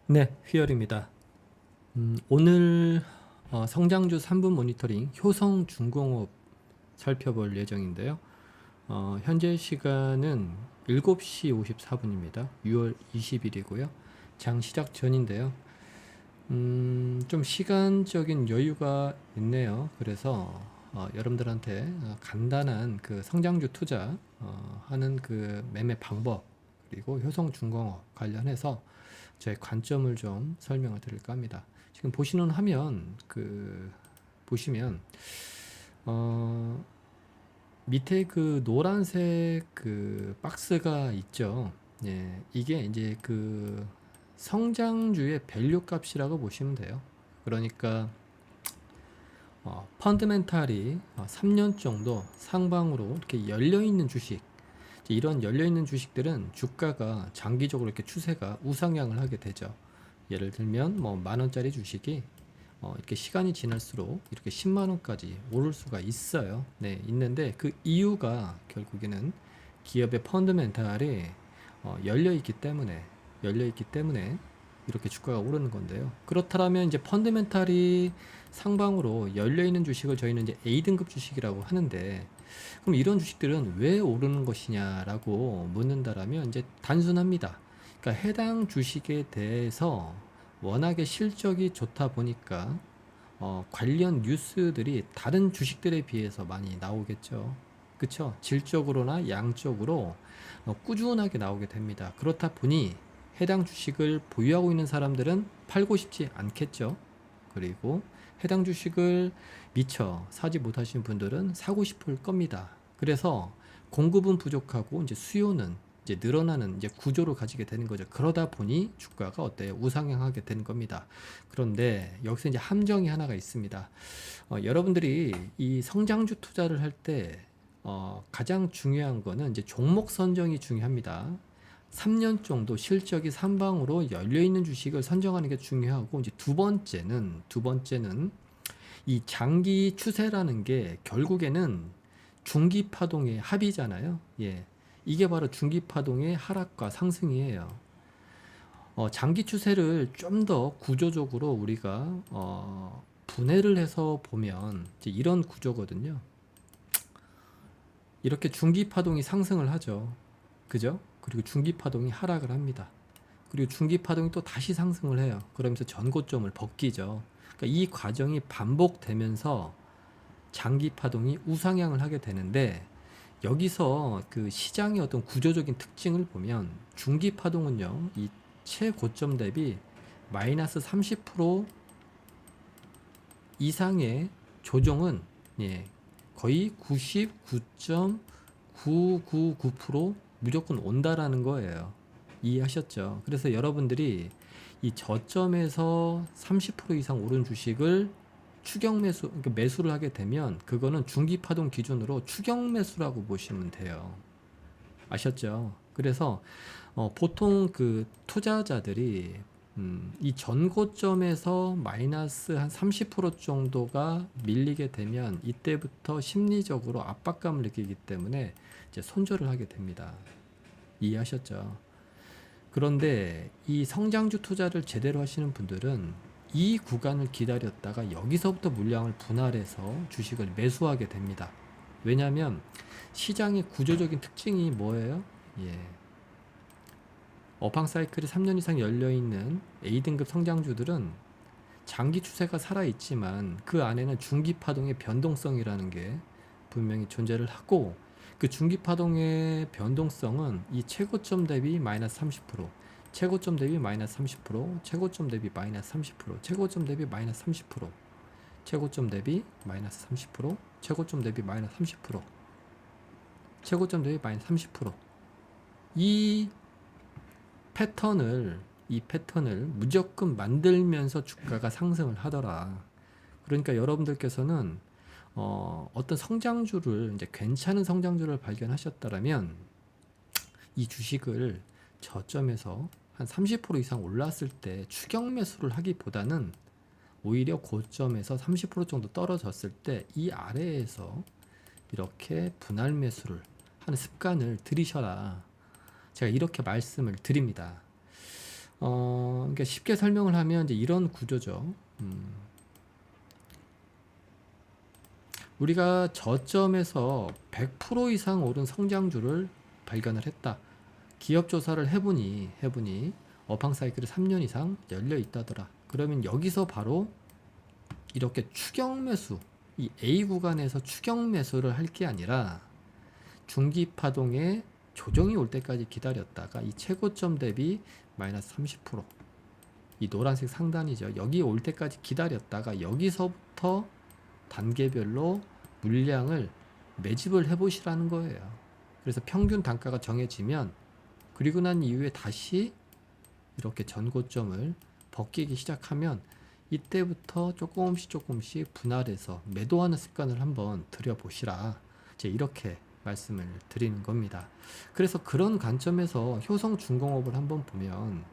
네, 휘열입니다. 오늘 성장주 3분 모니터링 효성중공업 살펴볼 예정인데요. 현재 시간은 7시 54분입니다. 6월 20일이고요. 장 시작 전인데요. 좀 시간적인 여유가 있네요. 그래서 여러분들한테 간단한 그 성장주 투자 하는 그 매매 방법 그리고 효성중공업 관련해서 저의 관점을 좀 설명을 드릴까 합니다. 지금 보시는 화면 보시면 어, 밑에 그 노란색 그 박스가 있죠. 예, 이게 이제 그 성장주의 밸류 값이라고 보시면 돼요. 그러니까 펀드멘탈이 3년 정도 상방으로 이렇게 열려 있는 주식, 이런 열려 있는 주식들은 주가가 장기적으로 이렇게 추세가 우상향을 하게 되죠. 예를 들면 뭐 만 원짜리 주식이 이렇게 시간이 지날수록 이렇게 10만 원까지 오를 수가 있어요. 네, 있는데 그 이유가 결국에는 기업의 펀드멘탈이 열려 있기 때문에 이렇게 주가가 오르는 건데요. 그렇다면 이제 펀드멘탈이 상방으로 열려 있는 주식을 저희는 이제 A등급 주식이라고 하는데, 그럼 이런 주식들은 왜 오르는 것이냐라고 묻는다라면 이제 단순합니다. 그러니까 해당 주식에 대해서 워낙에 실적이 좋다 보니까 관련 뉴스들이 다른 주식들에 비해서 많이 나오겠죠. 그쵸? 질적으로나 양적으로 꾸준하게 나오게 됩니다. 그렇다 보니 해당 주식을 보유하고 있는 사람들은 팔고 싶지 않겠죠. 그리고 해당 주식을 미처 사지 못하신 분들은 사고 싶을 겁니다. 그래서 공급은 부족하고 이제 수요는 이제 늘어나는 이제 구조를 가지게 되는 거죠. 그러다 보니 주가가 어때요? 우상향하게 되는 겁니다. 그런데 여기서 이제 함정이 하나가 있습니다. 여러분들이 이 성장주 투자를 할 때 가장 중요한 거는 이제 종목 선정이 중요합니다. 3년 정도 실적이 삼방으로 열려 있는 주식을 선정하는 게 중요하고, 이제 두 번째는 이 장기 추세라는 게 결국에는 중기 파동의 합이잖아요. 예. 이게 바로 중기 파동의 하락과 상승이에요. 장기 추세를 좀 더 구조적으로 우리가 분해를 해서 보면 이제 이런 구조거든요. 이렇게 중기 파동이 상승을 하죠. 그죠? 그리고 중기 파동이 하락을 합니다. 그리고 중기 파동이 또 다시 상승을 해요. 그러면서 전고점을 벗기죠. 그러니까 이 과정이 반복되면서 장기 파동이 우상향을 하게 되는데, 여기서 그 시장의 어떤 구조적인 특징을 보면 중기 파동은요, 이 최고점 대비 마이너스 30% 이상의 조정은, 예, 거의 99.999% 무조건 온다라는 거예요. 이해하셨죠? 그래서 여러분들이 이 저점에서 30% 이상 오른 주식을 추격 매수, 그러니까 매수를 하게 되면 그거는 중기 파동 기준으로 추격 매수라고 보시면 돼요. 아셨죠? 그래서 보통 그 투자자들이 이 전고점에서 마이너스 한 30% 정도가 밀리게 되면 이때부터 심리적으로 압박감을 느끼기 때문에 이제 손절을 하게 됩니다. 이해하셨죠? 그런데 이 성장주 투자를 제대로 하시는 분들은 이 구간을 기다렸다가 여기서부터 물량을 분할해서 주식을 매수하게 됩니다. 왜냐하면 시장의 구조적인 특징이 뭐예요? 예. 업황 사이클이 3년 이상 열려 있는 A등급 성장주들은 장기 추세가 살아 있지만 그 안에는 중기 파동의 변동성이라는 게 분명히 존재를 하고, 그 중기 파동의 변동성은 이 최고점 대비 마이너스 30%, 최고점 대비 마이너스 30%, 최고점 대비 마이너스 30%, 최고점 대비 마이너스 30%, 최고점 대비 마이너스 30%, 최고점 대비 마이너스 30%, 최고점 대비 마이너스 30%. 이 패턴을 무조건 만들면서 주가가 상승을 하더라. 그러니까 여러분들께서는 어떤 성장주를, 이제 괜찮은 성장주를 발견하셨다라면 이 주식을 저점에서 한 30% 이상 올랐을 때 추격 매수를 하기보다는 오히려 고점에서 30% 정도 떨어졌을 때 이 아래에서 이렇게 분할 매수를 하는 습관을 들이셔라. 제가 이렇게 말씀을 드립니다. 그러니까 쉽게 설명을 하면 이제 이런 구조죠. 우리가 저점에서 100% 이상 오른 성장주를 발견을 했다. 기업 조사를 해보니 업황 사이클이 3년 이상 열려 있다더라. 그러면 여기서 바로 이렇게 추격 매수, 이 A 구간에서 추격 매수를 할 게 아니라 중기 파동에 조정이 올 때까지 기다렸다가 이 최고점 대비 마이너스 30%, 이 노란색 상단이죠. 여기 올 때까지 기다렸다가 여기서부터 단계별로 물량을 매집을 해보시라는 거예요. 그래서 평균 단가가 정해지면 그리고 난 이후에 다시 이렇게 전고점을 벗기기 시작하면 이때부터 조금씩 분할해서 매도하는 습관을 한번 들여보시라. 이제 이렇게 말씀을 드리는 겁니다. 그래서 그런 관점에서 효성중공업을 한번 보면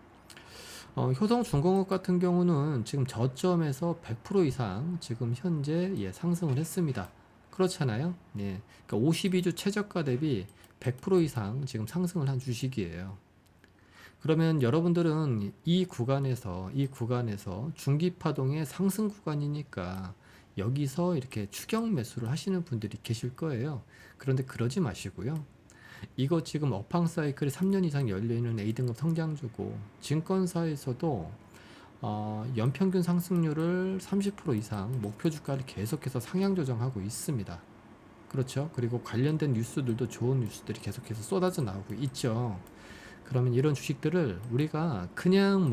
효성중공업 같은 경우는 지금 저점에서 100% 이상 지금 현재 상승을 했습니다. 그렇잖아요. 네. 그러니까 52주 최저가 대비 100% 이상 지금 상승을 한 주식이에요. 그러면 여러분들은 이 구간에서 중기 파동의 상승 구간이니까 여기서 이렇게 추격 매수를 하시는 분들이 계실 거예요. 그런데 그러지 마시고요. 이거 지금 업황 사이클이 3년 이상 열려있는 A등급 성장주고 증권사에서도 연평균 상승률을 30% 이상 목표 주가를 계속해서 상향 조정하고 있습니다. 그렇죠? 그리고 관련된 뉴스들도 좋은 뉴스들이 계속해서 쏟아져 나오고 있죠. 그러면 이런 주식들을 우리가 그냥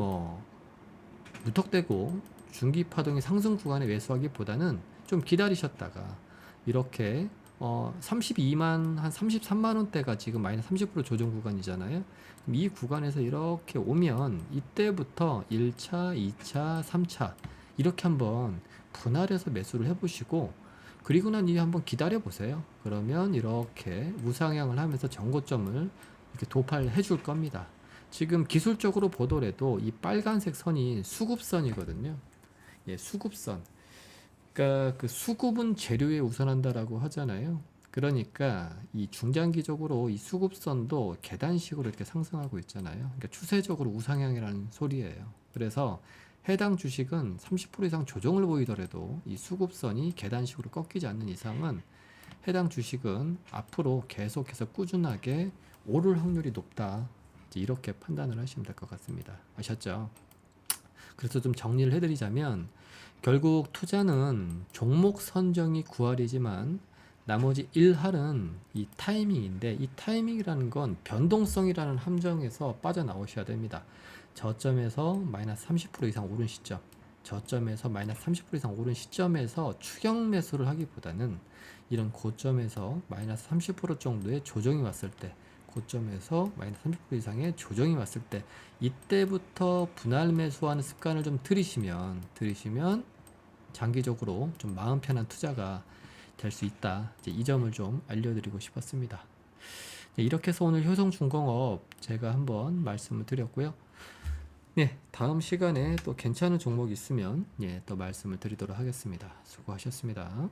무턱대고 중기 파동의 상승 구간에 매수하기보다는 좀 기다리셨다가 이렇게 32만 한 33만 원대가 지금 마이너스 30% 조정 구간이잖아요. 그럼 이 구간에서 이렇게 오면 이때부터 1차, 2차, 3차 이렇게 한번 분할해서 매수를 해보시고 그리고 난 이후에 한번 기다려 보세요. 그러면 이렇게 우상향을 하면서 정고점을 이렇게 도파를 해줄 겁니다. 지금 기술적으로 보더라도 이 빨간색 선이 수급선이거든요. 예, 수급선. 그러니까 그 수급은 재료에 우선한다라고 하잖아요. 그러니까 이 중장기적으로 이 수급선도 계단식으로 이렇게 상승하고 있잖아요. 그러니까 추세적으로 우상향이라는 소리예요. 그래서 해당 주식은 30% 이상 조정을 보이더라도 이 수급선이 계단식으로 꺾이지 않는 이상은 해당 주식은 앞으로 계속해서 꾸준하게 오를 확률이 높다. 이렇게 판단을 하시면 될 것 같습니다. 아셨죠? 그래서 좀 정리를 해드리자면 결국 투자는 종목 선정이 9할이지만 나머지 1할은 이 타이밍인데 이 타이밍이라는 건 변동성이라는 함정에서 빠져나오셔야 됩니다. 저점에서 마이너스 30% 이상 오른 시점, 저점에서 마이너스 30% 이상 오른 시점에서 추격 매수를 하기보다는 이런 고점에서 마이너스 30% 정도의 조정이 왔을 때, 고점에서 마이너스 30% 이상의 조정이 왔을 때 이때부터 분할 매수하는 습관을 좀 들이시면 장기적으로 좀 마음 편한 투자가 될 수 있다. 이제 이 점을 좀 알려드리고 싶었습니다. 이렇게 해서 오늘 효성중공업 제가 한번 말씀을 드렸고요. 네, 다음 시간에 또 괜찮은 종목 있으면 또 말씀을 드리도록 하겠습니다. 수고하셨습니다.